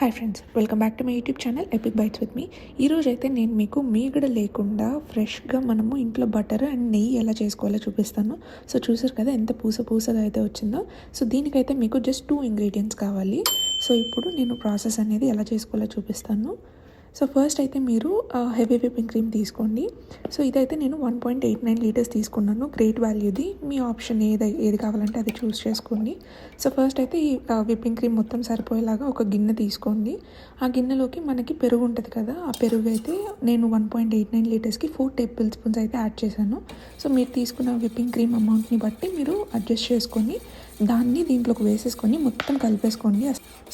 Hi friends, welcome back to my YouTube channel epic bites with me. ఈరోజు అయితే నేను మీకు మీగడ లేకుండా ఫ్రెష్గా మనము ఇంట్లో బటర్ అండ్ నెయ్యి ఎలా చేసుకోవాలో చూపిస్తాను. సో చూసారు కదా ఎంత పూసగా అయితే వచ్చిందో. సో దీనికైతే మీకు జస్ట్ 2 ఇంగ్రీడియంట్స్ కావాలి. సో ఇప్పుడు నేను ప్రాసెస్ అనేది ఎలా చేసుకోవాలో చూపిస్తాను. సో ఫస్ట్ అయితే మీరు హెవీ విప్పింగ్ క్రీమ్ తీసుకోండి. సో ఇదైతే నేను 1.89 లీటర్స్ తీసుకున్నాను, గ్రేట్ వాల్యూది. మీ ఆప్షన్ ఏది కావాలంటే అది చూస్ చేసుకోండి. సో ఫస్ట్ అయితే ఈ విప్పింగ్ క్రీమ్ మొత్తం సరిపోయేలాగా ఒక గిన్నె తీసుకోండి. ఆ గిన్నెలోకి మనకి పెరుగు ఉంటుంది కదా, ఆ పెరుగు అయితే నేను 1.89 లీటర్స్కి 4 టేబుల్ స్పూన్స్ అయితే యాడ్ చేశాను. సో మీరు తీసుకున్న విప్పింగ్ క్రీమ్ అమౌంట్ని బట్టి మీరు అడ్జస్ట్ చేసుకొని దాన్ని దీంట్లోకి వేసేసుకొని మొత్తం కలిపేసుకోండి.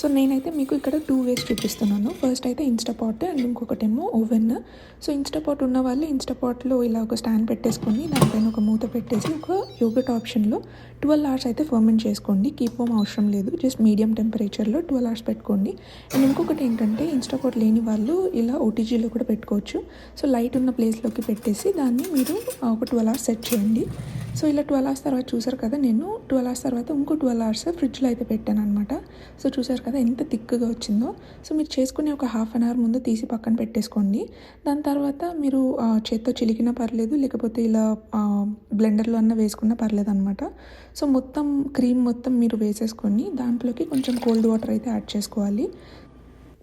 సో నేనైతే మీకు ఇక్కడ 2 వేస్ చూపిస్తున్నాను. ఫస్ట్ అయితే ఇన్స్టాపాట్ అండ్ ఇంకొకటేమో ఓవెన్. సో ఇన్స్టాపాట్ ఉన్న వాళ్ళు ఇన్స్టాపాట్లో ఇలా ఒక స్టాండ్ పెట్టేసుకొని దానిపైన ఒక మూత పెట్టేసి ఒక యోగర్ట్ ఆప్షన్లో 12 అవర్స్ అయితే ఫర్మెంట్ చేసుకోండి. కీప్ హోమ్ అవసరం లేదు, జస్ట్ మీడియం టెంపరేచర్లో 12 అవర్స్ పెట్టుకోండి. అండ్ ఇంకొకటి ఏంటంటే ఇన్స్టాపాట్ లేని వాళ్ళు ఇలా ఓటీజీలో కూడా పెట్టుకోవచ్చు. సో లైట్ ఉన్న ప్లేస్లోకి పెట్టేసి దాన్ని మీరు ఒక 12 అవర్స్ సెట్ చేయండి. సో ఇలా 12 అవర్స్ తర్వాత చూసారు కదా, నేను 12 అవర్స్ తర్వాత ఇంకో 12 అవర్స్ ఫ్రిడ్జ్లో అయితే పెట్టాను అనమాట. సో చూసారు కదా ఎంత థిక్గా వచ్చిందో. సో మీరు చేసుకునే ఒక హాఫ్ అన్ అవర్ ముందు తీసి పక్కన పెట్టేసుకోండి. దాని తర్వాత మీరు చేత్తో చిలికినా పర్లేదు, లేకపోతే ఇలా బ్లెండర్లో అన్న వేసుకున్నా పర్లేదు అనమాట. సో మొత్తం క్రీమ్ మొత్తం మీరు వేసేసుకొని దాంట్లోకి కొంచెం కోల్డ్ వాటర్ అయితే యాడ్ చేసుకోవాలి.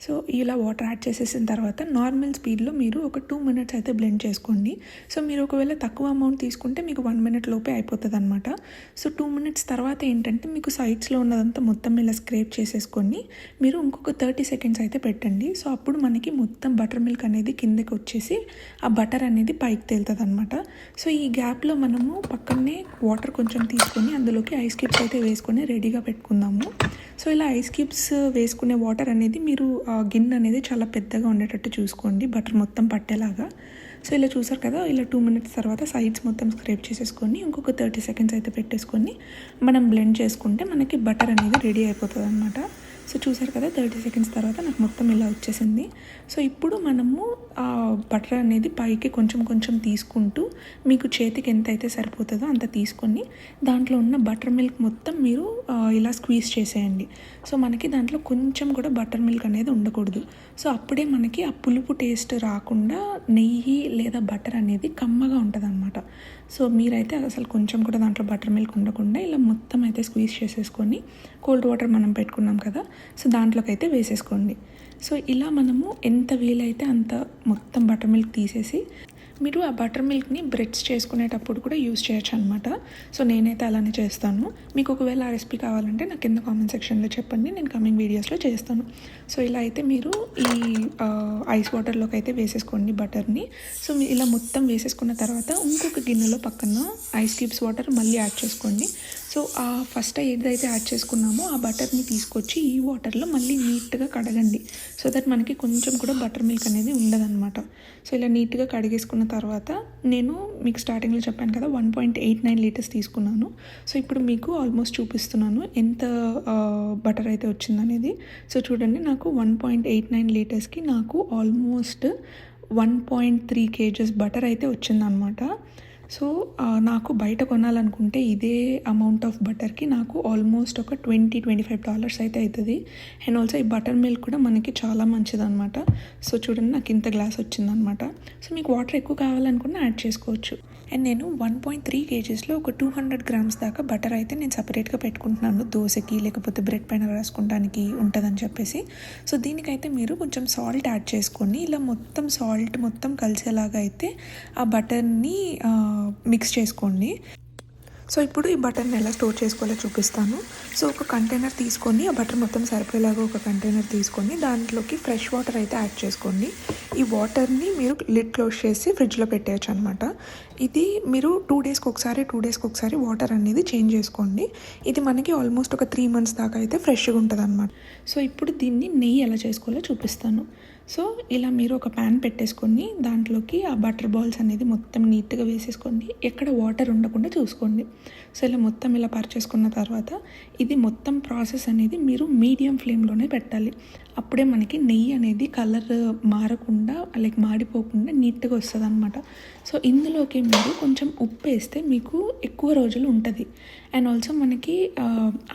సో ఇలా వాటర్ యాడ్ చేసేసిన తర్వాత నార్మల్ స్పీడ్లో మీరు ఒక 2 మినిట్స్ అయితే బ్లెండ్ చేసుకోండి. సో మీరు ఒకవేళ తక్కువ అమౌంట్ తీసుకుంటే మీకు 1 మినిట్ లోపే అయిపోతుంది అనమాట. సో 2 మినిట్స్ తర్వాత ఏంటంటే మీకు సైడ్స్లో ఉన్నదంతా మొత్తం ఇలా స్క్రేప్ చేసేసుకొని మీరు ఇంకొక 30 సెకండ్స్ అయితే పెట్టండి. సో అప్పుడు మనకి మొత్తం బటర్ మిల్క్ అనేది కిందకి వచ్చేసి ఆ బటర్ అనేది పైకి తేలుతుంది అనమాట. సో ఈ గ్యాప్లో మనము పక్కనే వాటర్ కొంచెం తీసుకొని అందులోకి ఐస్ క్యూబ్స్ అయితే వేసుకొని రెడీగా పెట్టుకుందాము. సో ఇలా ఐస్ క్యూబ్స్ వేసుకునే వాటర్ అనేది మీరు గిన్నె అనేది చాలా పెద్దగా ఉండేటట్టు చూసుకోండి, బటర్ మొత్తం పట్టేలాగా. సో ఇలా చూసారు కదా, ఇలా 2 మినిట్స్ తర్వాత సైడ్స్ మొత్తం స్క్రేప్ చేసేసుకొని ఇంకొక 30 సెకండ్స్ అయితే పెట్టేసుకొని మనం బ్లెండ్ చేసుకుంటే మనకి బటర్ అనేది రెడీ అయిపోతుంది అనమాట. సో చూసారు కదా 30 సెకండ్స్ తర్వాత నాకు మొత్తం ఇలా వచ్చేసింది. సో ఇప్పుడు మనము బటర్ అనేది పైకి కొంచెం తీసుకుంటూ మీకు చేతికి ఎంత అయితే సరిపోతుందో అంత తీసుకొని దాంట్లో ఉన్న బటర్ మిల్క్ మొత్తం మీరు ఇలా స్క్వీజ్ చేసేయండి. సో మనకి దాంట్లో కొంచెం కూడా బటర్ మిల్క్ అనేది ఉండకూడదు. సో అప్పుడే మనకి ఆ పులుపు టేస్ట్ రాకుండా నెయ్యి లేదా బటర్ అనేది కమ్మగా ఉంటుంది అనమాట. సో మీరైతే అసలు కొంచెం కూడా దాంట్లో బటర్ మిల్క్ ఉండకుండా ఇలా మొత్తం అయితే స్క్వీజ్ చేసేసుకొని కోల్డ్ వాటర్ మనం పెట్టుకున్నాం కదా, సో దాంట్లోకి అయితే వేసేసుకోండి. సో ఇలా మనము ఎంత వీలైతే అంత మొత్తం బటర్ మిల్క్ తీసేసి మీరు ఆ బటర్ మిల్క్ని బ్రెడ్స్ చేసుకునేటప్పుడు కూడా యూజ్ చేయొచ్చు అనమాట. సో నేనైతే అలానే చేస్తాను. మీకు ఒకవేళ ఆ రెసిపీ కావాలంటే నాకు కింద కామెంట్ సెక్షన్లో చెప్పండి, నేను కమింగ్ వీడియోస్లో చేస్తాను. సో ఇలా అయితే మీరు ఈ ఐస్ వాటర్లోకి అయితే వేసేసుకోండి బటర్ని. సో మీరు ఇలా మొత్తం వేసేసుకున్న తర్వాత ఇంకొక గిన్నెలో పక్కన ఐస్ క్యూబ్స్ వాటర్ మళ్ళీ యాడ్ చేసుకోండి. సో ఆ ఫస్ట్ ఏదైతే యాడ్ చేసుకున్నామో ఆ బటర్ని తీసుకొచ్చి ఈ వాటర్లో మళ్ళీ నీట్గా కడగండి. సో దట్ మనకి కొంచెం కూడా బటర్ మిల్క్ అనేది ఉండదన్నమాట. సో ఇలా నీట్గా కడిగేసుకున్న తర్వాత నేను మీకు స్టార్టింగ్లో చెప్పాను కదా 1.89 లీటర్స్ తీసుకున్నాను. సో ఇప్పుడు మీకు ఆల్మోస్ట్ చూపిస్తున్నాను ఎంత బటర్ అయితే వచ్చిందనేది. సో చూడండి, నాకు 1.89 లీటర్స్కి నాకు ఆల్మోస్ట్ 1.3 kgs బటర్ అయితే వచ్చిందనమాట. సో నాకు బయట కొనాలనుకుంటే ఇదే అమౌంట్ ఆఫ్ బటర్కి నాకు ఆల్మోస్ట్ ఒక $20-25 అయితే అవుతుంది. అండ్ ఆల్సో ఈ బటర్ మిల్క్ కూడా మనకి చాలా మంచిదన్నమాట. సో చూడండి నాకు ఇంత గ్లాస్ వచ్చిందనమాట. సో మీకు వాటర్ ఎక్కువ కావాలనుకున్నా యాడ్ చేసుకోవచ్చు. అండ్ నేను 1.3 kgsలో ఒక 200 grams దాకా బటర్ అయితే నేను సపరేట్గా పెట్టుకుంటున్నాను, దోశకి లేకపోతే బ్రెడ్ పైన రాసుకోవడానికి ఉంటుందని చెప్పేసి. సో దీనికైతే మీరు కొంచెం సాల్ట్ యాడ్ చేసుకొని ఇలా మొత్తం సాల్ట్ మొత్తం కలిసేలాగా అయితే ఆ బటర్ని మిక్స్ చేసుకోండి. సో ఇప్పుడు ఈ బటర్ని ఎలా స్టోర్ చేసుకోవాలో చూపిస్తాను. సో ఒక కంటైనర్ తీసుకొని ఆ బటర్ మొత్తం సరిపోయేలాగా ఒక కంటైనర్ తీసుకొని దాంట్లోకి ఫ్రెష్ వాటర్ అయితే యాడ్ చేసుకోండి. ఈ వాటర్ని మీరు లిడ్ క్లోజ్ చేసి ఫ్రిడ్జ్లో పెట్టేయచ్చు అనమాట. ఇది మీరు 2 డేస్కి ఒకసారి వాటర్ అనేది చేంజ్ చేసుకోండి. ఇది మనకి ఆల్మోస్ట్ ఒక 3 months దాకా అయితే ఫ్రెష్గా ఉంటుంది అనమాట. సో ఇప్పుడు దీన్ని నెయ్యి ఎలా చేసుకోవాలో చూపిస్తాను. సో ఇలా మీరు ఒక ప్యాన్ పెట్టేసుకొని దాంట్లోకి ఆ బటర్ బాల్స్ అనేది మొత్తం నీట్గా వేసేసుకోండి. ఎక్కడ వాటర్ ఉండకుండా చూసుకోండి. సో ఇలా మొత్తం ఇలా పరిచేసుకున్న తర్వాత ఇది మొత్తం ప్రాసెస్ అనేది మీరు మీడియం ఫ్లేమ్లోనే పెట్టాలి. అప్పుడే మనకి నెయ్యి అనేది కలర్ మారకుండా లైక్ మాడిపోకుండా నీట్గా వస్తుంది అనమాట. సో ఇందులోకి మీరు కొంచెం ఉప్పు వేస్తే మీకు ఎక్కువ రోజులు ఉంటుంది. అండ్ ఆల్సో మనకి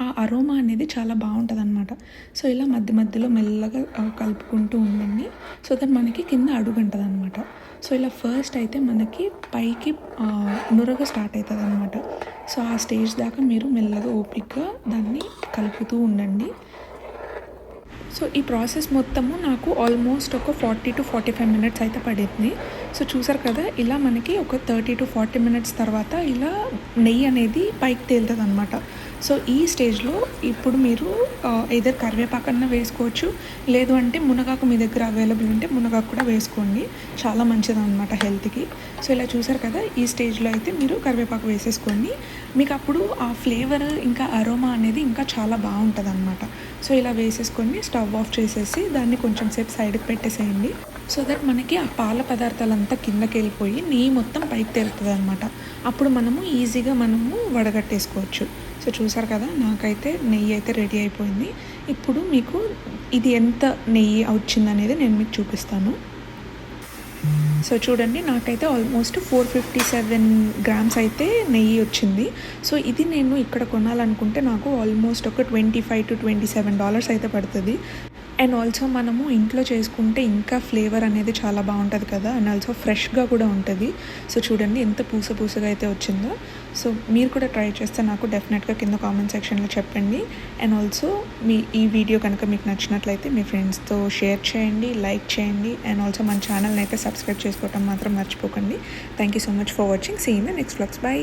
ఆ అరోమా అనేది చాలా బాగుంటుంది అనమాట. సో ఇలా మధ్య మధ్యలో మెల్లగా కలుపుకుంటూ ఉండండి. సో దట్ మనకి కింద అడుగంటది అనమాట. సో ఇలా ఫస్ట్ అయితే మనకి పైకి నురగ స్టార్ట్ అవుతుంది అనమాట. సో ఆ స్టేజ్ దాకా మీరు మెల్లగా ఓపికగా దాన్ని కలుపుతూ ఉండండి. సో ఈ ప్రాసెస్ మొత్తము నాకు ఆల్మోస్ట్ ఒక 40 to 45 మినిట్స్ అయితే పడింది. సో చూసారు కదా, ఇలా మనకి ఒక 30 to 40 మినిట్స్ తర్వాత ఇలా నెయ్యి అనేది పైకి తేలుతుంది అనమాట. సో ఈ స్టేజ్లో ఇప్పుడు మీరు ఏదైనా కరివేపాకన్నా వేసుకోవచ్చు, లేదు అంటే మునగాకు మీ దగ్గర అవైలబుల్ ఉంటే మునగాకు కూడా వేసుకోండి, చాలా మంచిది అనమాట హెల్త్కి. సో ఇలా చూసారు కదా, ఈ స్టేజ్లో అయితే మీరు కరివేపాకు వేసేసుకోండి. మీకు అప్పుడు ఆ ఫ్లేవర్ ఇంకా అరోమా అనేది ఇంకా చాలా బాగుంటుంది అనమాట. సో ఇలా వేసేసుకొని స్టవ్ ఆఫ్ చేసేసి దాన్ని కొంచెం సేపు సైడ్కి పెట్టేసేయండి. సో దట్ మనకి ఆ పాల పదార్థాలంతా కిందకి వెళ్ళిపోయి నెయ్యి మొత్తం పైకి తేలుతుంది అనమాట. అప్పుడు మనము ఈజీగా వడగట్టేసుకోవచ్చు. సో చూసారు కదా, నాకైతే నెయ్యి అయితే రెడీ అయిపోయింది. ఇప్పుడు మీకు ఇది ఎంత నెయ్యి వచ్చిందనేది నేను మీకు చూపిస్తాను. సో చూడండి, నాకైతే ఆల్మోస్ట్ 457 గ్రామ్స్ అయితే నెయ్యి వచ్చింది. సో ఇది నేను ఇక్కడ కొనాలనుకుంటే నాకు ఆల్మోస్ట్ ఒక $25 to $27 అయితే పడుతుంది. అండ్ ఆల్సో మనము ఇంట్లో చేసుకుంటే ఇంకా ఫ్లేవర్ అనేది చాలా బాగుంటుంది కదా, అండ్ ఆల్సో ఫ్రెష్గా కూడా ఉంటుంది. సో చూడండి ఎంత పూసగా అయితే వచ్చిందో. సో మీరు కూడా ట్రై చేస్తే నాకు డెఫినెట్గా కింద కామెంట్ సెక్షన్లో చెప్పండి. అండ్ ఆల్సో ఈ వీడియో కనుక మీకు నచ్చినట్లయితే మీ ఫ్రెండ్స్తో షేర్ చేయండి, లైక్ చేయండి. అండ్ ఆల్సో మన ఛానల్ని అయితే సబ్స్క్రైబ్ చేసుకోవటం మాత్రం మర్చిపోకండి. Thank you so much for watching. See in the next vlogs. By.